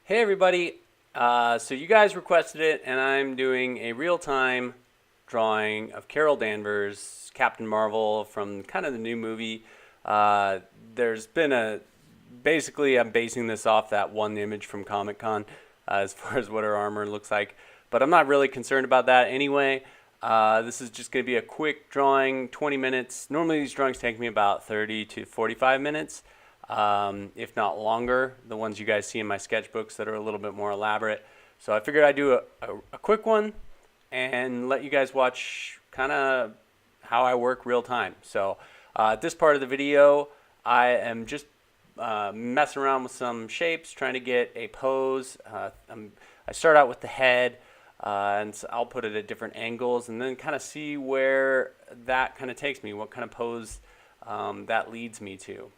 Hey everybody, so you guys requested it and I'm doing a real-time drawing of Carol Danvers, Captain Marvel from kind of the new movie. Uh, there's been basically I'm basing this off that one image from Comic-Con as far as what her armor looks like, but I'm not really concerned about that anyway. This is just going to be a quick drawing, 20 minutes. Normally these drawings take me about 30 to 45 minutes, if not longer, the ones you guys see in my sketchbooks that are a little bit more elaborate. So I figured I'd do a quick one and let you guys watch kind of how I work real time. So this part of the video, I am just messing around with some shapes, trying to get a pose. I start out with the head, and so I'll put it at different angles and then kind of see where that kind of takes me, what kind of pose that leads me to.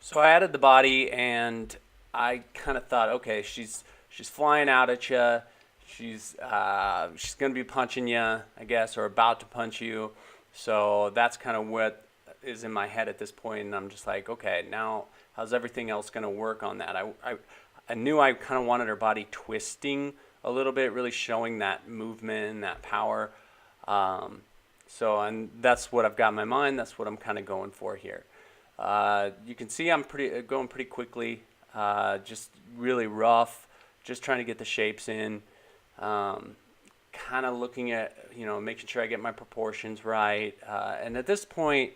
So I added the body, and I kind of thought, okay, she's flying out at you. She's gonna be punching you, I guess, or about to punch you. So that's kind of what is in my head at this point, and I'm just like, okay, now how's everything else gonna work on that? I knew I kind of wanted her body twisting a little bit, really showing that movement and that power. Um, and that's what I've got in my mind. That's what I'm kind of going for here. You can see I'm going pretty quickly, just really rough, just trying to get the shapes in, kind of looking at, making sure I get my proportions right. And at this point,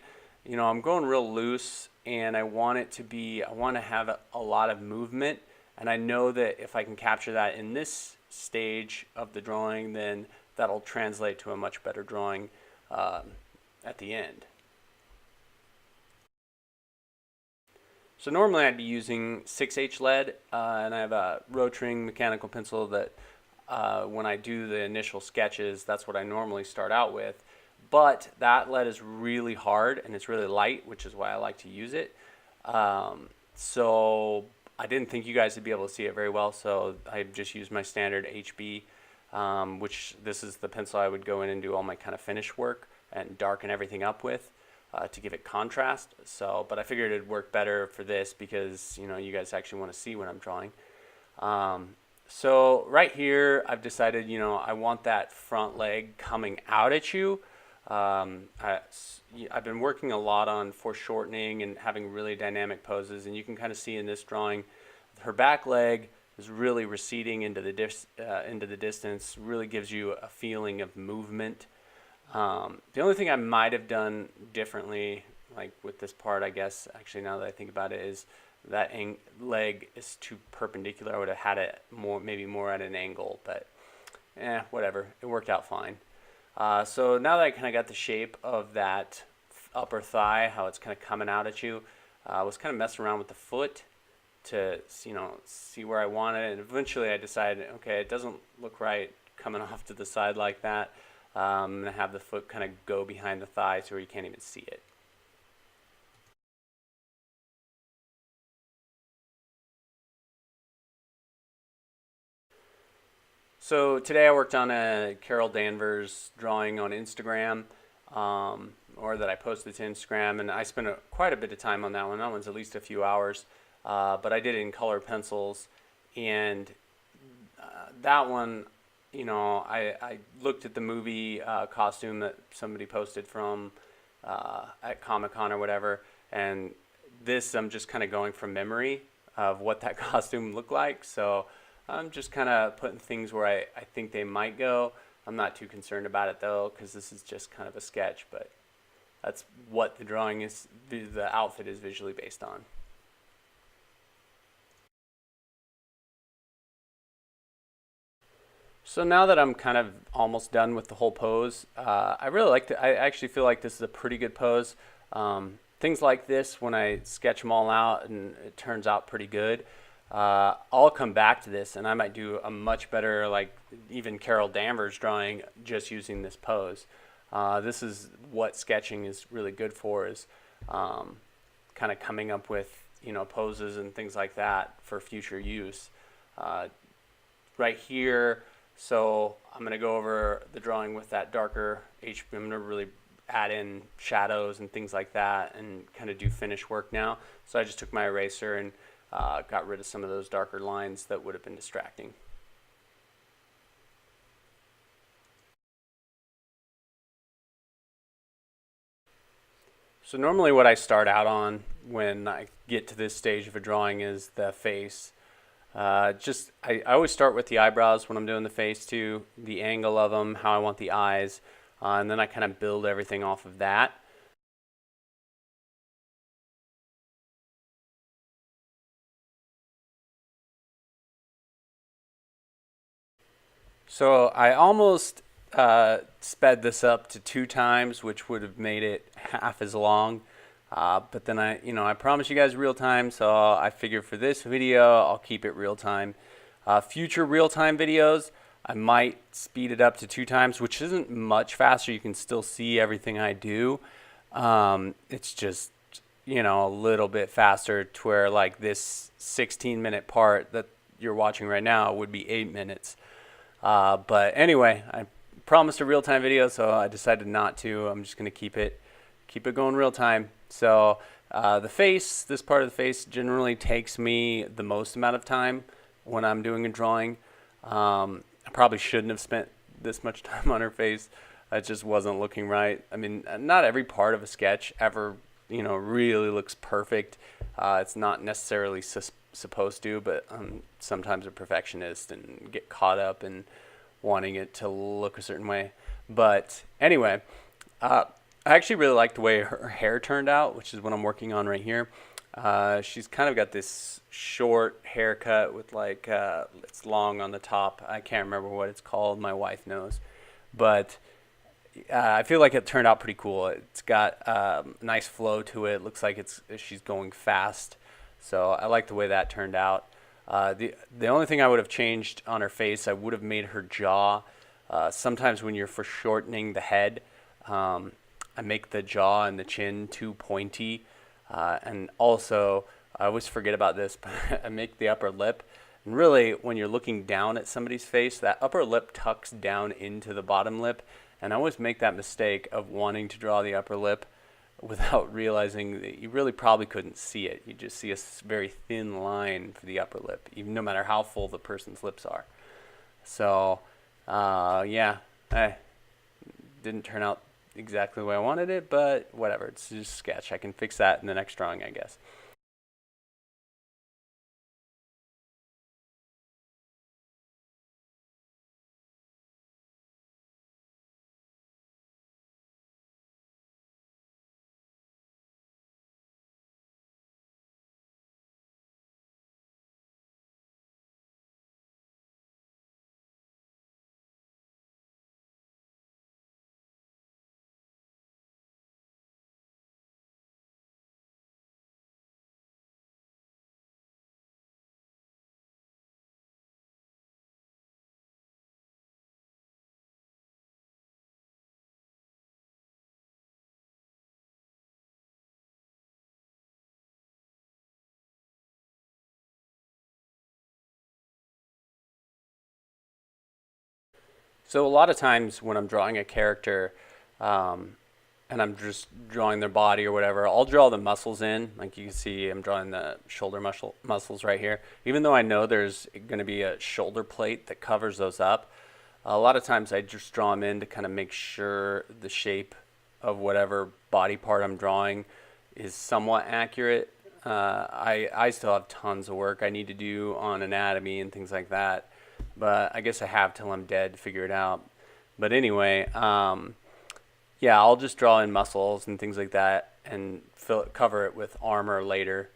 I'm going real loose, and I want to have a lot of movement. And I know that if I can capture that in this stage of the drawing, then that'll translate to a much better drawing at the end. So normally I'd be using 6H lead, and I have a Rotring mechanical pencil that when I do the initial sketches, that's what I normally start out with. But that lead is really hard and it's really light, which is why I like to use it. So I didn't think you guys would be able to see it very well, so I just used my standard HB, which this is the pencil I would go in and do all my kind of finish work and darken everything up with. To give it contrast. So, but I figured it'd work better for this because you guys actually want to see what I'm drawing. So right here, I've decided I want that front leg coming out at you. I've been working a lot on foreshortening and having really dynamic poses, and you can kind of see in this drawing, her back leg is really receding into the distance. Really gives you a feeling of movement. The only thing I might have done differently, like with this part, I guess, actually now that I think about it, is that leg is too perpendicular. I would have had it maybe more at an angle, but whatever. It worked out fine. So now that I kind of got the shape of that upper thigh, how it's kind of coming out at you, I was kind of messing around with the foot to see where I want it, and eventually I decided, okay, it doesn't look right coming off to the side like that. I'm going to have the foot kind of go behind the thigh so where you can't even see it. So today I worked on a Carol Danvers drawing on Instagram, or that I posted to Instagram, and I spent quite a bit of time on that one. That one's at least a few hours, but I did it in color pencils, and that one, I looked at the movie costume that somebody posted from at Comic-Con or whatever, and this I'm just kind of going from memory of what that costume looked like. So I'm just kind of putting things where I think they might go. I'm not too concerned about it though, because this is just kind of a sketch, but that's what the drawing is, the outfit is visually based on. So now that I'm kind of almost done with the whole pose, I really like I actually feel like this is a pretty good pose. Things like this, when I sketch them all out and it turns out pretty good, I'll come back to this and I might do a much better, like even Carol Danvers drawing just using this pose. This is what sketching is really good for, is kind of coming up with poses and things like that for future use. Right here, so I'm going to go over the drawing with that darker HB. I'm going to really add in shadows and things like that and kind of do finish work now. So I just took my eraser and got rid of some of those darker lines that would have been distracting. So normally what I start out on when I get to this stage of a drawing is the face. I always start with the eyebrows when I'm doing the face too, the angle of them, how I want the eyes, and then I kind of build everything off of that. So I almost sped this up to 2 times, which would have made it half as long. But then I promise you guys real time, so I figure for this video, I'll keep it real time. Future real time videos, I might speed it up to 2 times, which isn't much faster. You can still see everything I do. It's just, a little bit faster to where like this 16-minute part that you're watching right now would be 8 minutes. But anyway, I promised a real time video, so I decided not to. I'm just gonna keep it going real time. So the face, this part of the face generally takes me the most amount of time when I'm doing a drawing. I probably shouldn't have spent this much time on her face. It just wasn't looking right. I mean, not every part of a sketch ever, really looks perfect. It's not necessarily supposed to, but sometimes a perfectionist and get caught up in wanting it to look a certain way. But anyway, I actually really like the way her hair turned out, which is what I'm working on right here. She's kind of got this short haircut with like it's long on the top. I can't remember what it's called. My wife knows, but I feel like it turned out pretty cool. It's got a nice flow to it. Looks like she's going fast, so I like the way that turned out. The only thing I would have changed on her face, I would have made her jaw. Sometimes when you're foreshortening the head, I make the jaw and the chin too pointy, and also I always forget about this, but I make the upper lip. And really, when you're looking down at somebody's face, that upper lip tucks down into the bottom lip. And I always make that mistake of wanting to draw the upper lip without realizing that you really probably couldn't see it. You just see a very thin line for the upper lip, even no matter how full the person's lips are. So, yeah, didn't turn out exactly the way I wanted it, but whatever. It's just a sketch. I can fix that in the next drawing, I guess. So a lot of times when I'm drawing a character, um, and I'm just drawing their body or whatever, I'll draw the muscles in. Like you can see, I'm drawing the shoulder muscles right here. Even though I know there's going to be a shoulder plate that covers those up, a lot of times I just draw them in to kind of make sure the shape of whatever body part I'm drawing is somewhat accurate. I still have tons of work I need to do on anatomy and things like that, but I guess I have till I'm dead to figure it out. But anyway, yeah, I'll just draw in muscles and things like that and cover it with armor later.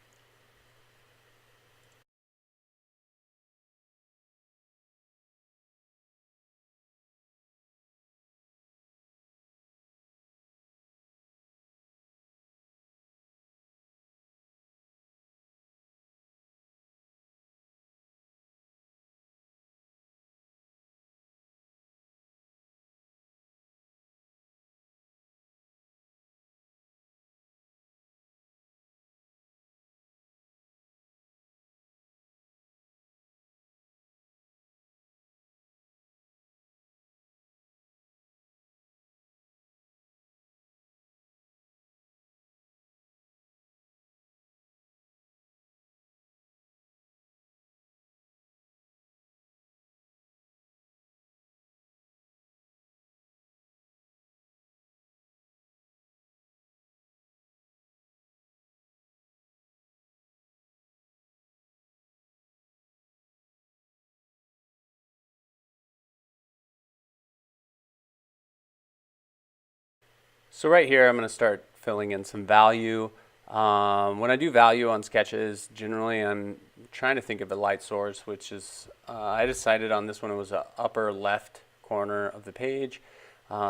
So right here, I'm going to start filling in some value. When I do value on sketches, generally I'm trying to think of a light source, which is, I decided on this one, it was the upper left corner of the page.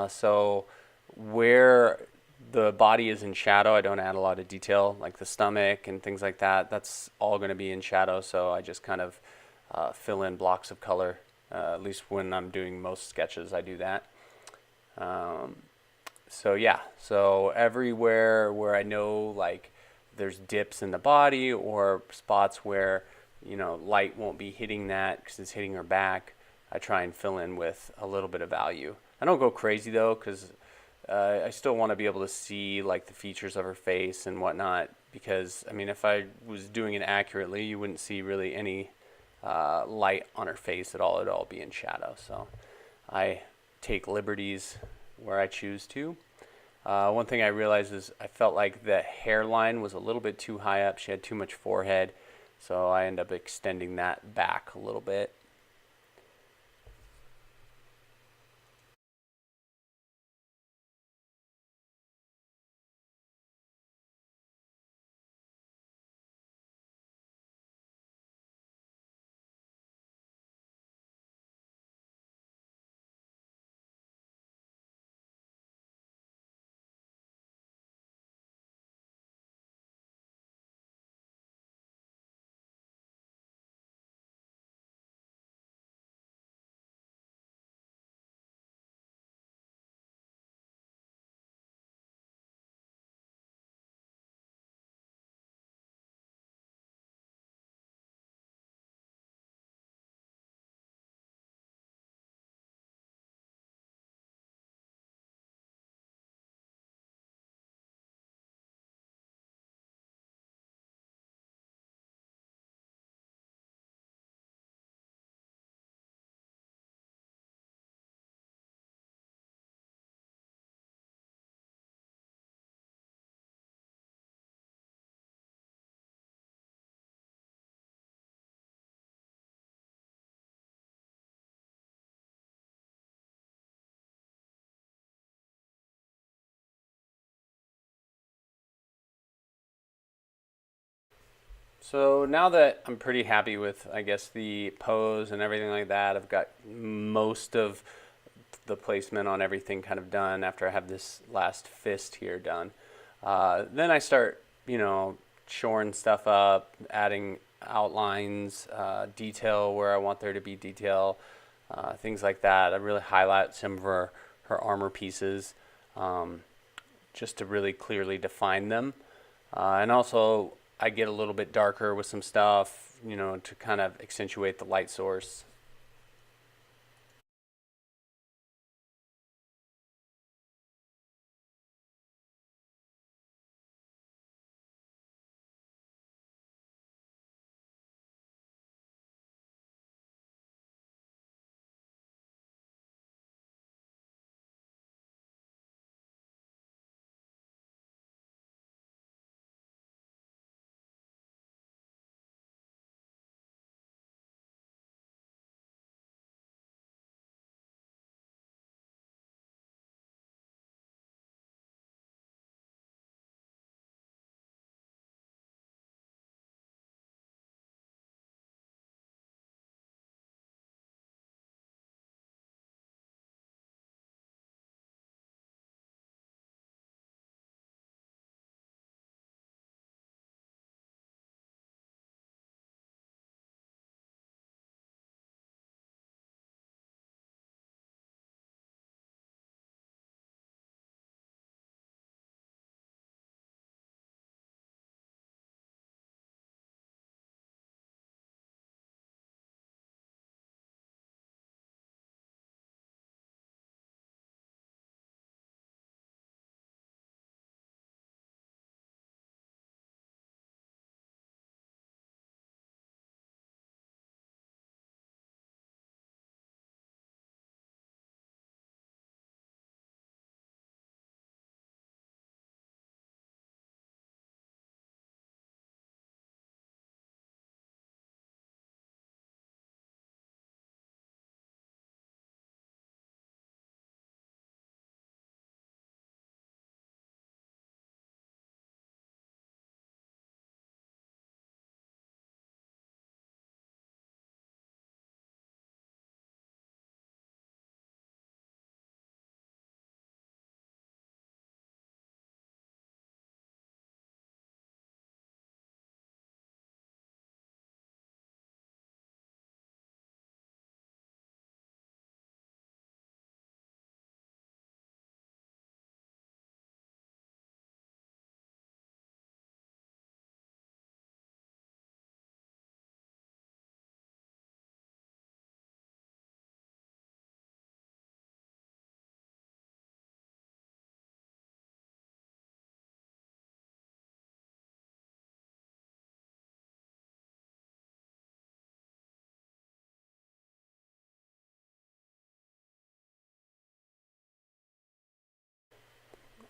So where the body is in shadow, I don't add a lot of detail, like the stomach and things like that. That's all going to be in shadow, so I just kind of fill in blocks of color. At least when I'm doing most sketches, I do that. Um, so yeah, so everywhere where I know like there's dips in the body or spots where light won't be hitting that because it's hitting her back, I try and fill in with a little bit of value. I don't go crazy though, because I still want to be able to see like the features of her face and whatnot. Because I mean, if I was doing it accurately, you wouldn't see really any light on her face at all. It'd all be in shadow. So I take liberties where I choose to. One thing I realized is I felt like the hairline was a little bit too high up. She had too much forehead, so I end up extending that back a little bit. So now that I'm pretty happy with, I guess, the pose and everything like that, I've got most of the placement on everything kind of done after I have this last fist here done. Then I start, shoring stuff up, adding outlines, detail where I want there to be detail, things like that. I really highlight some of her armor pieces um, just to really clearly define them. And also, I get a little bit darker with some stuff, to kind of accentuate the light source.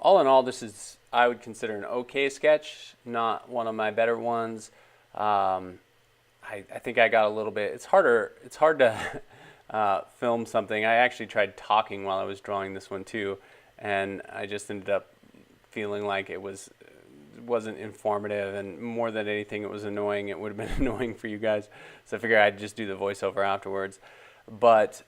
all in all, this is, I would consider, an okay sketch, not one of my better ones. Um, I think I got a little bit. It's hard to film something. I actually tried talking while I was drawing this one too, and I just ended up feeling like wasn't informative, and more than anything, it was annoying. It would have been annoying for you guys, so I figured I'd just do the voiceover afterwards. But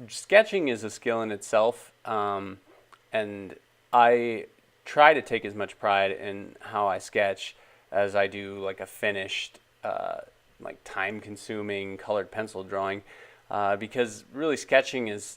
sketching is a skill in itself, and I try to take as much pride in how I sketch as I do like a finished, like time-consuming colored pencil drawing, because really sketching it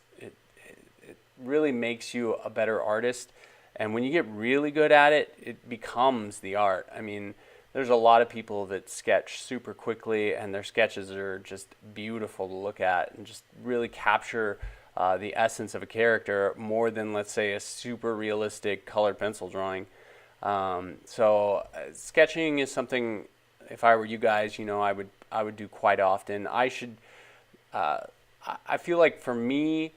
really makes you a better artist, and when you get really good at it, it becomes the art. I mean, there's a lot of people that sketch super quickly, and their sketches are just beautiful to look at and just really capture the essence of a character more than, let's say, a super realistic colored pencil drawing. Sketching is something, if I were you guys, I would do quite often. I feel like for me,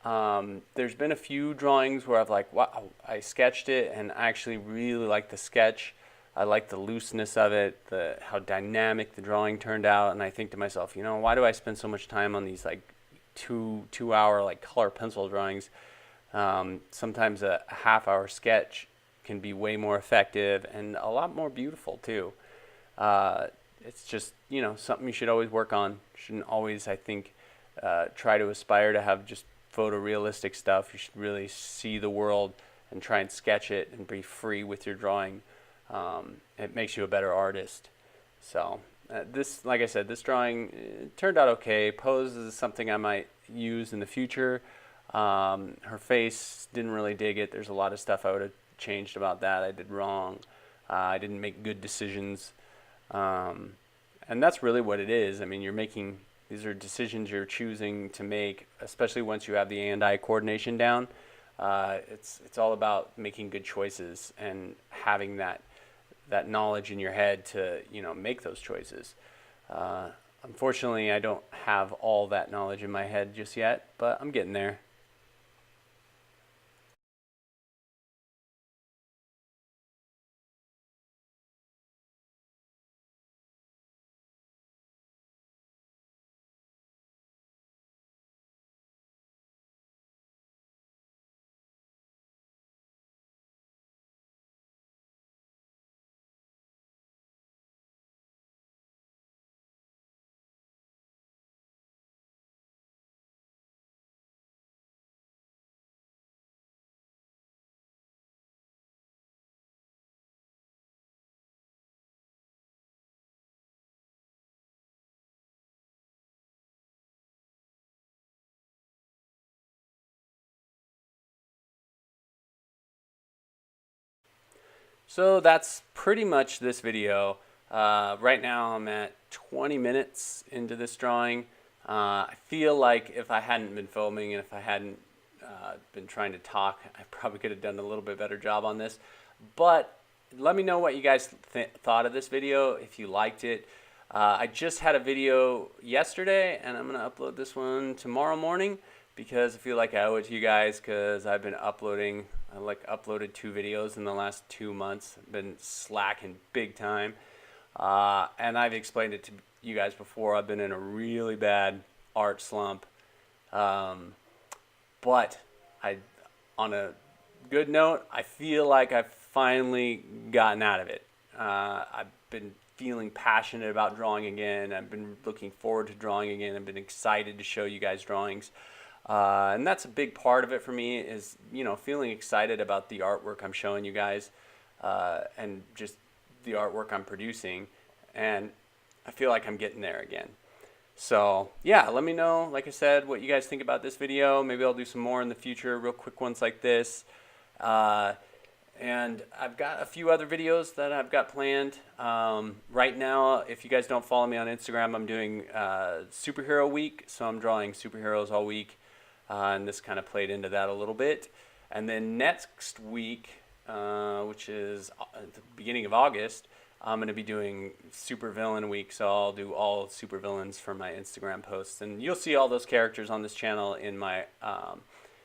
there's been a few drawings where I've like, wow, I sketched it and I actually really like the sketch. I like the looseness of it, how dynamic the drawing turned out, and I think to myself, why do I spend so much time on these like two hour like color pencil drawings? Sometimes a half-hour sketch can be way more effective and a lot more beautiful too. It's just something you should always work on. Shouldn't always, I think, try to aspire to have just photorealistic stuff. You should really see the world and try and sketch it and be free with your drawing. It makes you a better artist. So this, like I said, this drawing turned out okay. Pose is something I might use in the future. Her face, didn't really dig it. There's a lot of stuff I would have changed about that. I did wrong. I didn't make good decisions. And that's really what it is. I mean, these are decisions you're choosing to make, especially once you have the hand-eye coordination down. It's all about making good choices and having that knowledge in your head to make those choices. Unfortunately, I don't have all that knowledge in my head just yet, but I'm getting there. So that's pretty much this video. Right now I'm at 20 minutes into this drawing. I feel like if I hadn't been filming and if I hadn't been trying to talk, I probably could have done a little bit better job on this. But let me know what you guys thought of this video, if you liked it. I just had a video yesterday, and I'm going to upload this one tomorrow morning because I feel like I owe it to you guys, because I've been uploading. I uploaded 2 videos in the last 2 months. I've been slacking big time. And I've explained it to you guys before. I've been in a really bad art slump. But on a good note, I feel like I've finally gotten out of it. I've been feeling passionate about drawing again. I've been looking forward to drawing again. I've been excited to show you guys drawings. And that's a big part of it for me, is feeling excited about the artwork I'm showing you guys, and just the artwork I'm producing, and I feel like I'm getting there again. So yeah, let me know, like I said, what you guys think about this video. Maybe I'll do some more in the future, real quick ones like this. And I've got a few other videos that I've got planned. Right now, if you guys don't follow me on Instagram, I'm doing Superhero Week, so I'm drawing superheroes all week. And this kind of played into that a little bit. And then next week, which is at the beginning of August, I'm going to be doing Supervillain Week, so I'll do all supervillains for my Instagram posts. And you'll see all those characters on this channel in my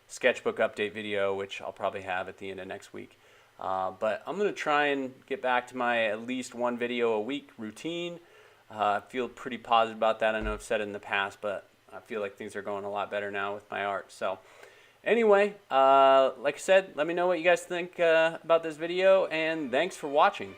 sketchbook update video, which I'll probably have at the end of next week. But I'm going to try and get back to my at least one video a week routine. I feel pretty positive about that. I know I've said it in the past, but I feel like things are going a lot better now with my art. So anyway, like I said, let me know what you guys think about this video, and thanks for watching.